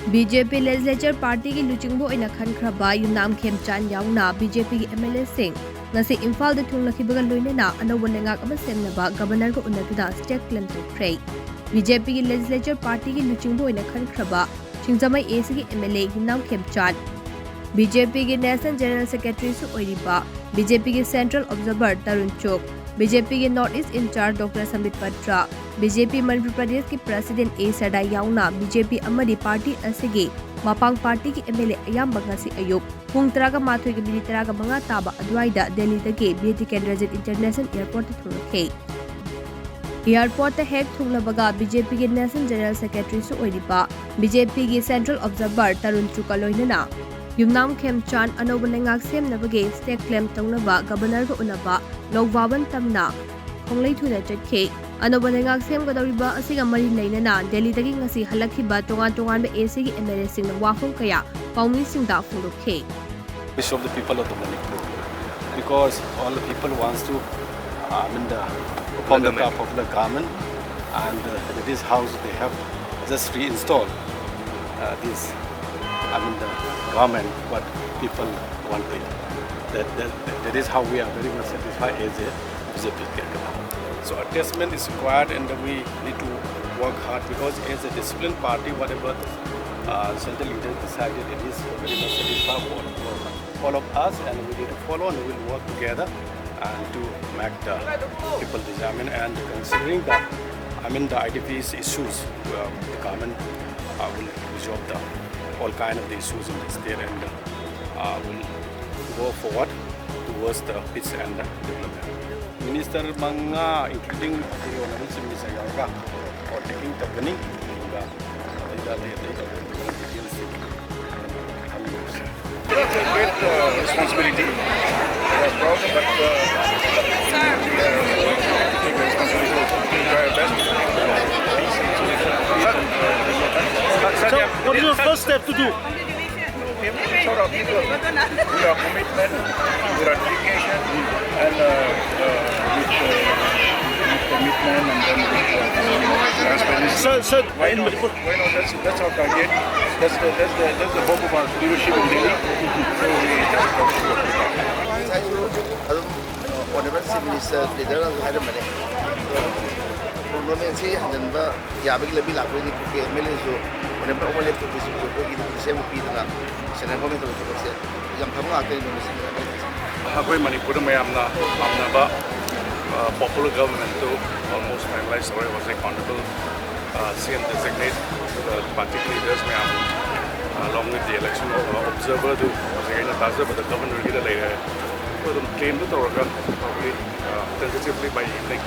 BJP legislature party की लुचिंगबो ओइना खनख्रबा Yumnam खेमचांद याउना BJP की MLA Singh ngasi imphal da thunglakhibaga loinena anoba lengak ama semnaba governor ko unaduna state claim tokhrei BJP ki legislature party ki luchingbo oina khankraba chingjamai AC ki MLA yumnam khemchan BJP ki national general secretary su oiriba BJP ki central observer tarun chok BJP ki north east in charge Dr Sambit Patra BJP Manipur Pradesh ki president A Sada yauna BJP amadi party asigi mapang party ki MLA ayamba ngasi ayuk Pung taraga mathoy ke minute taraga manga taba adwaida Delhi dagi BT Kendrajit International Airport thulakhe Airport ta hek thunglabaga BJP ke National General Secretary su oiriba BJP ki Central Observer Tarun Chukaloinana Yumnam Khemchand anoba lengak semnabage state claim tongnaba governor ko unaba logwaban tamna konglei thuna chatke anoba lengak semgadoriba asiga mari leinana Delhi dagi ngasi halakhiba tongan be AC ki MLA sing wafum kaya paumi sing da phulukhe wish of the people of the Manipur, because all the people wants to form the popular government, and this house they have just reinstalled this the government what people wanted. That is how we are very much satisfied as a BJP government. So adjustment is required, and we need to work hard, because as a disciplined party, whatever central leaders decided, it is very much satisfied for all of us, and we need to follow, and we will work together and to make the people determine. And considering the the IDP's issues, the government will resolve all kind of the issues in the state, and will go forward towards the peace and development. Minister Manga, including the Honorable Minister Yaga, or taking the winning. It's a great responsibility. Problem, but take the responsibility to try our best. So, what is your first step to do? Sort of people with our commitment, with our dedication, and with commitment, and then with transparency. So why not? That's our target. That's the hope of our leadership in Delhi. So we Honorable Chief Minister, leader of the money. Government say and then Yabig Labi Lapoli, Milisu, whenever over left to the same people, Senator Government of the State. Young Pama, Hakoi Manipuri Mayamna, Amnaba, popular government to almost finalized, or was a honorable CM designate to the party leaders, along with the election observer to but the governor did later. So the claim to Torga probably tentatively by evening.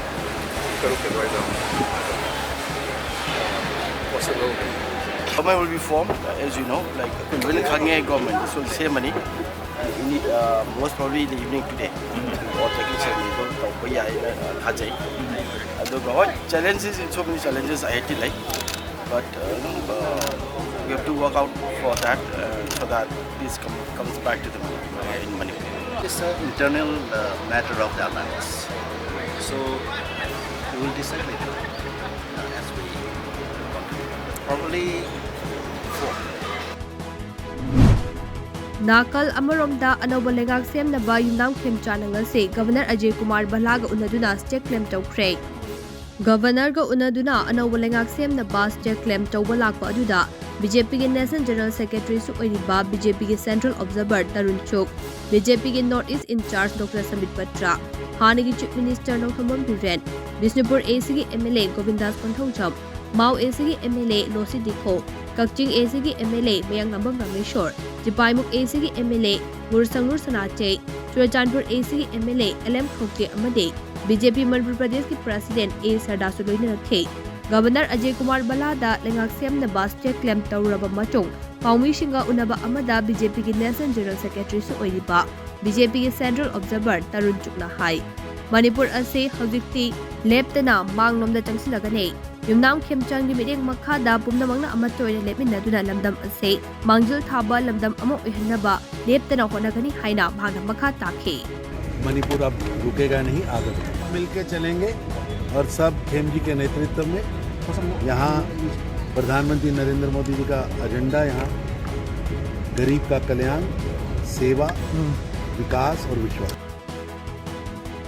Government will be formed, as you know, like when the Khangye government, this will save money. We need, most probably in the evening today. Or taking challenges, so many challenges I had to like, but we have to work out for that, so that this comes back to the in Manipur. It's an internal matter of the alliance. So we will decide later as we probably 4. Nakal Amaromda Anoba Lengak Semnaba Yumnam Khemchand ngasi Governor Ajay Kumar Balaga unaduna state claim tokhrei Governor ga unaduna Anoba Lengak Semnaba state claim tawba lakpa aduda BJP ki National General Secretary su oiriba BJP ki Central Observer Tarun Chok BJP ki North East in charge Dr Sambit Patra Hanigi Chief Minister Nongthambam Biren Bisnupur AC ki MLA Govindas Panthongcham Mau AC ki MLA Losi Dikho Kakching AC ki MLA Mayang Nambam Rameshwar Jipaimuk AC ki MLA Mursangur Sanache Churachandpur AC ki MLA LM Khokche amade BJP Manipur Pradesh ki President A Sada Suloina rakhe Governor Ajay Kumar Balada lengak semnaba state claim tawraba matong paumi shinga unaba amada BJP ki National General Secretary su oiriba BJP ki Central Observer Tarun Chukna hai Manipur ase hojikti leptana manglomda changsilagane Yumnam Khemchand gi mideng makhada pumnamangna amatoy lepminaduna lamdam ase mangjul thaba lamdam amo oihanaba leptana honagani haina bhagna makha takhe Manipur अब रुकेगा नहीं, आगे मिलके चलेंगे और सब खेम जी के नेतृत्व में यहाँ प्रधानमंत्री नरेंद्र मोदी जी का एजेंडा यहाँ गरीब का कल्याण, सेवा, विकास और विश्वास।